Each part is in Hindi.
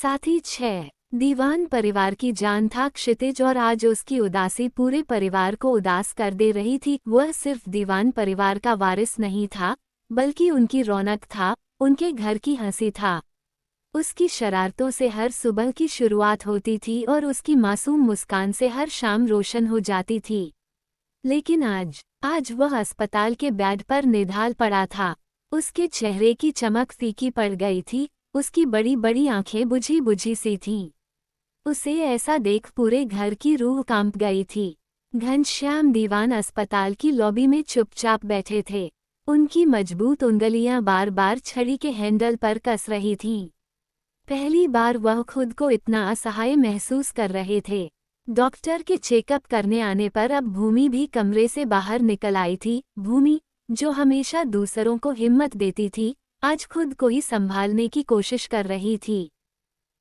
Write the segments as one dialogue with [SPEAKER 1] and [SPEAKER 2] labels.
[SPEAKER 1] साथ ही 6 दीवान परिवार की जान था क्षितिज, और आज उसकी उदासी पूरे परिवार को उदास कर दे रही थी। वह सिर्फ दीवान परिवार का वारिस नहीं था, बल्कि उनकी रौनक था, उनके घर की हंसी था। उसकी शरारतों से हर सुबह की शुरुआत होती थी और उसकी मासूम मुस्कान से हर शाम रोशन हो जाती थी। लेकिन आज वह अस्पताल के बेड पर निढाल पड़ा था। उसके चेहरे की चमक फीकी पड़ गई थी, उसकी बड़ी बड़ी आंखें बुझी बुझी सी थीं। उसे ऐसा देख पूरे घर की रूह कांप गई थी। घनश्याम दीवान अस्पताल की लॉबी में चुपचाप बैठे थे। उनकी मजबूत उंगलियां बार बार छड़ी के हैंडल पर कस रही थीं। पहली बार वह खुद को इतना असहाय महसूस कर रहे थे। डॉक्टर के चेकअप करने आने पर अब भूमि भी कमरे से बाहर निकल आई थी। भूमि, जो हमेशा दूसरों को हिम्मत देती थी, आज खुद को ही संभालने की कोशिश कर रही थी।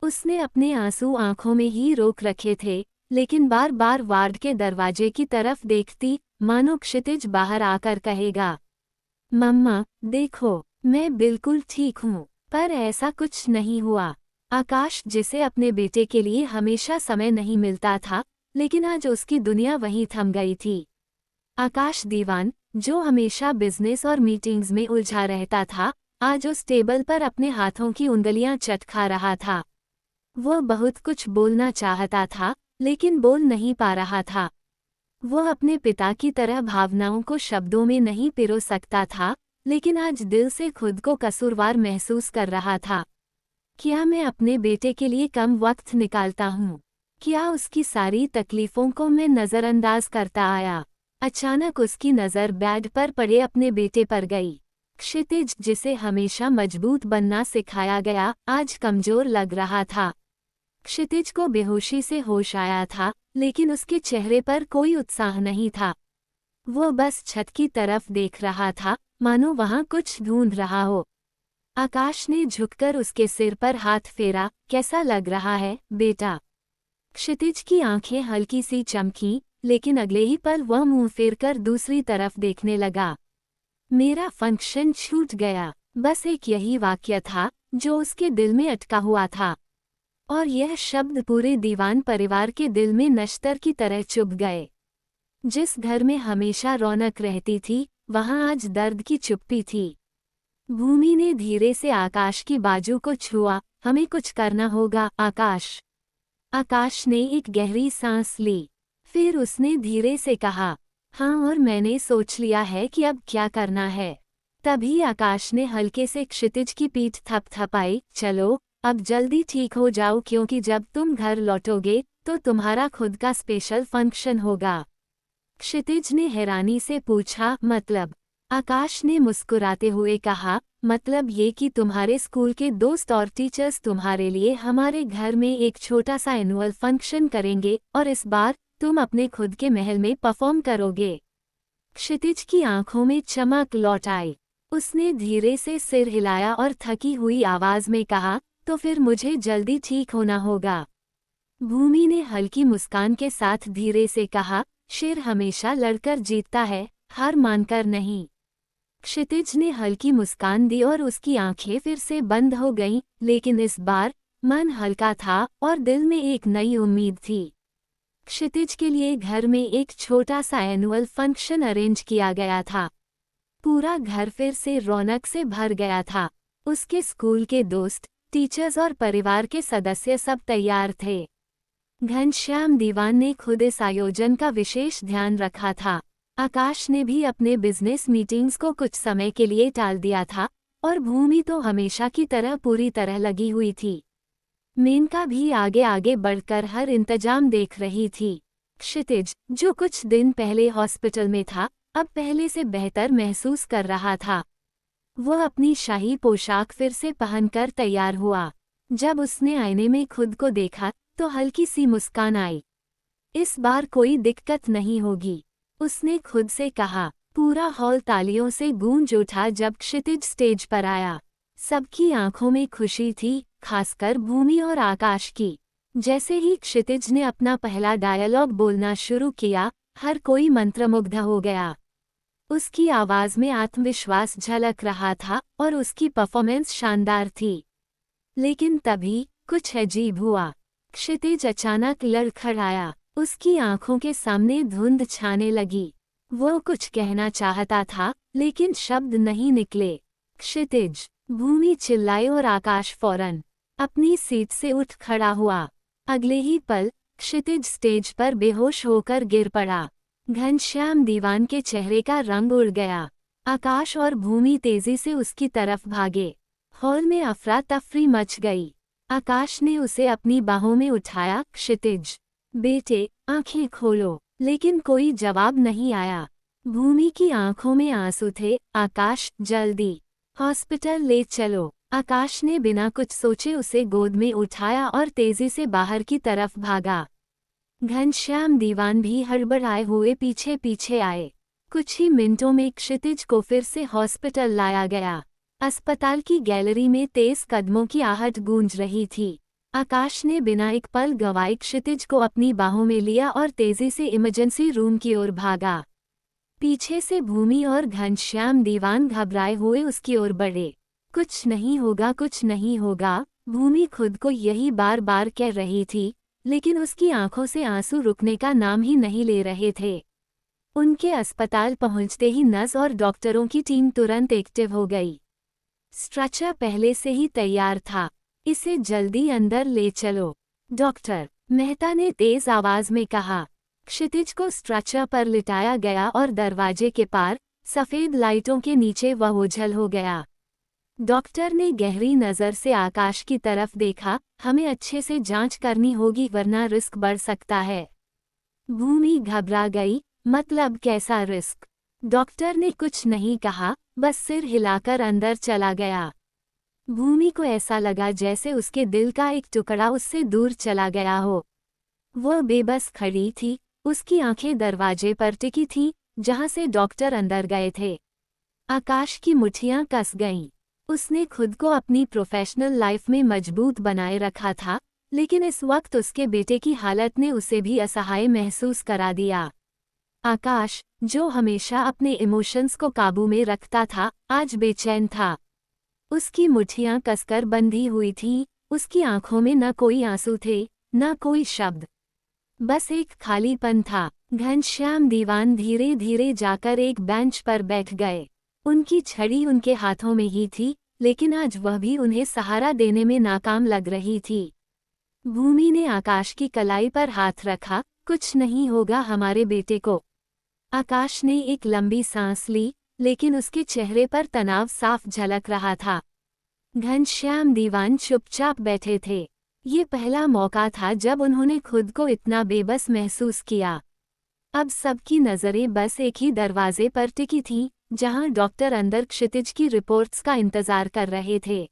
[SPEAKER 1] उसने अपने आंसू आंखों में ही रोक रखे थे, लेकिन बार बार वार्ड के दरवाजे की तरफ देखती, मानो क्षितिज बाहर आकर कहेगा, मम्मा देखो, मैं बिल्कुल ठीक हूँ। पर ऐसा कुछ नहीं हुआ। आकाश, जिसे अपने बेटे के लिए हमेशा समय नहीं मिलता था, लेकिन आज उसकी दुनिया वहीं थम गई थी। आकाश दीवान, जो हमेशा बिजनेस और मीटिंग्स में उलझा रहता था, आज उस टेबल पर अपने हाथों की उंगलियां चटखा रहा था। वह बहुत कुछ बोलना चाहता था, लेकिन बोल नहीं पा रहा था। वह अपने पिता की तरह भावनाओं को शब्दों में नहीं पिरो सकता था, लेकिन आज दिल से खुद को कसूरवार महसूस कर रहा था। क्या मैं अपने बेटे के लिए कम वक्त निकालता हूँ? क्या उसकी सारी तकलीफों को मैं नज़रअंदाज करता आया? अचानक उसकी नज़र बेड पर पड़े अपने बेटे पर गई। क्षितिज, जिसे हमेशा मजबूत बनना सिखाया गया, आज कमजोर लग रहा था। क्षितिज को बेहोशी से होश आया था, लेकिन उसके चेहरे पर कोई उत्साह नहीं था। वो बस छत की तरफ देख रहा था, मानो वहां कुछ ढूंढ रहा हो। आकाश ने झुककर उसके सिर पर हाथ फेरा। कैसा लग रहा है, बेटा? क्षितिज की आंखें हल्की सी चमकीं, लेकिन अगले ही पल वह मुंह फेरकर दूसरी तरफ देखने लगा। मेरा फंक्शन छूट गया। बस एक यही वाक्य था जो उसके दिल में अटका हुआ था, और यह शब्द पूरे दीवान परिवार के दिल में नश्तर की तरह चुभ गए। जिस घर में हमेशा रौनक रहती थी, वहां आज दर्द की चुप्पी थी। भूमि ने धीरे से आकाश की बाजू को छुआ। हमें कुछ करना होगा, आकाश। आकाश ने एक गहरी सांस ली। फिर उसने धीरे से कहा, हाँ, और मैंने सोच लिया है कि अब क्या करना है। तभी आकाश ने हल्के से क्षितिज की पीठ थपथपाई। चलो, अब जल्दी ठीक हो जाओ, क्योंकि जब तुम घर लौटोगे तो तुम्हारा खुद का स्पेशल फंक्शन होगा। क्षितिज ने हैरानी से पूछा, मतलब? आकाश ने मुस्कुराते हुए कहा, मतलब ये कि तुम्हारे स्कूल के दोस्त और टीचर्स तुम्हारे लिए हमारे घर में एक छोटा सा एनुअल फंक्शन करेंगे, और इस बार तुम अपने खुद के महल में परफॉर्म करोगे। क्षितिज की आंखों में चमक लौट आई। उसने धीरे से सिर हिलाया और थकी हुई आवाज में कहा, तो फिर मुझे जल्दी ठीक होना होगा। भूमि ने हल्की मुस्कान के साथ धीरे से कहा, शेर हमेशा लड़कर जीतता है, हार मानकर नहीं। क्षितिज ने हल्की मुस्कान दी और उसकी आंखें फिर से बंद हो गईं, लेकिन इस बार मन हल्का था और दिल में एक नई उम्मीद थी। क्षितिज के लिए घर में एक छोटा सा एनुअल फंक्शन अरेंज किया गया था। पूरा घर फिर से रौनक से भर गया था। उसके स्कूल के दोस्त, टीचर्स और परिवार के सदस्य सब तैयार थे। घनश्याम दीवान ने खुद इस आयोजन का विशेष ध्यान रखा था। आकाश ने भी अपने बिजनेस मीटिंग्स को कुछ समय के लिए टाल दिया था, और भूमि तो हमेशा की तरह पूरी तरह लगी हुई थी। मेनका भी आगे आगे बढ़कर हर इंतजाम देख रही थी। क्षितिज, जो कुछ दिन पहले हॉस्पिटल में था, अब पहले से बेहतर महसूस कर रहा था। वह अपनी शाही पोशाक फिर से पहनकर तैयार हुआ। जब उसने आईने में खुद को देखा तो हल्की सी मुस्कान आई। इस बार कोई दिक्कत नहीं होगी, उसने खुद से कहा। पूरा हॉल तालियों से गूंज उठा जब क्षितिज स्टेज पर आया। सबकी आंखों में खुशी थी, खासकर भूमि और आकाश की। जैसे ही क्षितिज ने अपना पहला डायलॉग बोलना शुरू किया, हर कोई मंत्रमुग्ध हो गया। उसकी आवाज में आत्मविश्वास झलक रहा था और उसकी परफॉर्मेंस शानदार थी। लेकिन तभी कुछ अजीब हुआ। क्षितिज अचानक लड़खड़ाया। उसकी आंखों के सामने धुंध छाने लगी। वो कुछ कहना चाहता था, लेकिन शब्द नहीं निकले। क्षितिज, भूमि चिल्लाई और आकाश फौरन अपनी सीट से उठ खड़ा हुआ। अगले ही पल क्षितिज स्टेज पर बेहोश होकर गिर पड़ा। घनश्याम दीवान के चेहरे का रंग उड़ गया। आकाश और भूमि तेजी से उसकी तरफ भागे। हॉल में अफरा तफरी मच गई। आकाश ने उसे अपनी बाहों में उठाया। क्षितिज, बेटे, आंखें खोलो। लेकिन कोई जवाब नहीं आया। भूमि की आंखों में आंसू थे। आकाश, जल्दी हॉस्पिटल ले चलो। आकाश ने बिना कुछ सोचे उसे गोद में उठाया और तेजी से बाहर की तरफ भागा। घनश्याम दीवान भी हड़बड़ाए हुए पीछे पीछे आए। कुछ ही मिनटों में क्षितिज को फिर से हॉस्पिटल लाया गया। अस्पताल की गैलरी में तेज कदमों की आहट गूंज रही थी। आकाश ने बिना एक पल गंवाए क्षितिज को अपनी बाहों में लिया और तेजी से इमरजेंसी रूम की ओर भागा। पीछे से भूमि और घनश्याम दीवान घबराए हुए उसकी ओर बढ़े। कुछ नहीं होगा, कुछ नहीं होगा, भूमि खुद को यही बार बार कह रही थी, लेकिन उसकी आंखों से आंसू रुकने का नाम ही नहीं ले रहे थे। उनके अस्पताल पहुंचते ही नर्स और डॉक्टरों की टीम तुरंत एक्टिव हो गई। स्ट्रेचर पहले से ही तैयार था। इसे जल्दी अंदर ले चलो, डॉक्टर, मेहता ने तेज आवाज में कहा। क्षितिज को स्ट्रेचर पर लिटाया गया और दरवाजे के पार सफेद लाइटों के नीचे वह ओझल हो गया। डॉक्टर ने गहरी नज़र से आकाश की तरफ देखा। हमें अच्छे से जांच करनी होगी वरना रिस्क बढ़ सकता है। भूमि घबरा गई। मतलब कैसा रिस्क? डॉक्टर ने कुछ नहीं कहा, बस सिर हिलाकर अंदर चला गया। भूमि को ऐसा लगा जैसे उसके दिल का एक टुकड़ा उससे दूर चला गया हो। वह बेबस खड़ी थी। उसकी आंखें दरवाजे पर टिकी थीं, जहां से डॉक्टर अंदर गए थे। आकाश की मुट्ठियां कस गईं। उसने खुद को अपनी प्रोफेशनल लाइफ में मजबूत बनाए रखा था, लेकिन इस वक्त उसके बेटे की हालत ने उसे भी असहाय महसूस करा दिया। आकाश, जो हमेशा अपने इमोशंस को काबू में रखता था, आज बेचैन था। उसकी मुट्ठियां कसकर बंधी हुई थीं। उसकी आंखों में न कोई आंसू थे, न कोई शब्द, बस एक खालीपन था। घनश्याम दीवान धीरे धीरे जाकर एक बेंच पर बैठ गए। उनकी छड़ी उनके हाथों में ही थी, लेकिन आज वह भी उन्हें सहारा देने में नाकाम लग रही थी। भूमि ने आकाश की कलाई पर हाथ रखा। कुछ नहीं होगा हमारे बेटे को। आकाश ने एक लंबी सांस ली, लेकिन उसके चेहरे पर तनाव साफ झलक रहा था। घनश्याम दीवान चुपचाप बैठे थे। ये पहला मौका था जब उन्होंने खुद को इतना बेबस महसूस किया। अब सबकी नज़रें बस एक ही दरवाजे पर टिकी थीं, जहां डॉक्टर अंदर क्षितिज की रिपोर्ट्स का इंतजार कर रहे थे।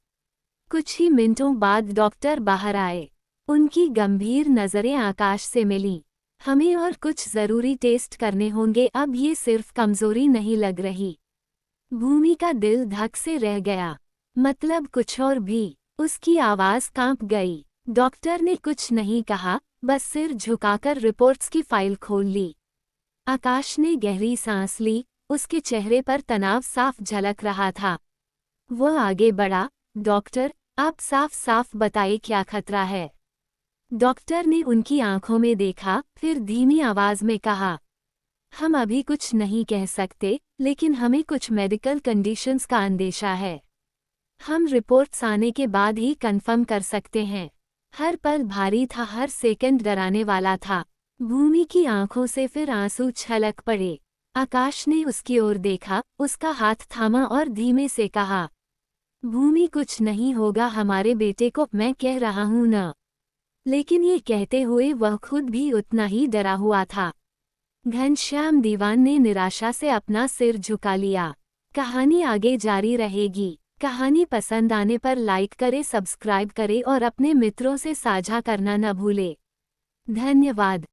[SPEAKER 1] कुछ ही मिनटों बाद डॉक्टर बाहर आए। उनकी गंभीर नज़रें आकाश से मिलीं। हमें और कुछ ज़रूरी टेस्ट करने होंगे, अब ये सिर्फ कमज़ोरी नहीं लग रही। भूमि का दिल धक से रह गया। मतलब कुछ और भी। उसकी आवाज़ कांप गई। डॉक्टर ने कुछ नहीं कहा, बस सिर झुकाकर रिपोर्ट्स की फाइल खोल ली। आकाश ने गहरी सांस ली। उसके चेहरे पर तनाव साफ झलक रहा था। वह आगे बढ़ा। डॉक्टर, आप साफ साफ बताइए क्या खतरा है? डॉक्टर ने उनकी आंखों में देखा, फिर धीमी आवाज में कहा, हम अभी कुछ नहीं कह सकते, लेकिन हमें कुछ मेडिकल कंडीशंस का अंदेशा है। हम रिपोर्ट्स आने के बाद ही कंफर्म कर सकते हैं। हर पल भारी था, हर सेकंड डराने वाला था। भूमि की आंखों से फिर आंसू छलक पड़े। आकाश ने उसकी ओर देखा, उसका हाथ थामा और धीमे से कहा, भूमि कुछ नहीं होगा हमारे बेटे को, मैं कह रहा हूं न। लेकिन ये कहते हुए वह खुद भी उतना ही डरा हुआ था। घनश्याम दीवान ने निराशा से अपना सिर झुका लिया। कहानी आगे जारी रहेगी। कहानी पसंद आने पर लाइक करें, सब्सक्राइब करें और अपने मित्रों से साझा करना न भूलें। धन्यवाद।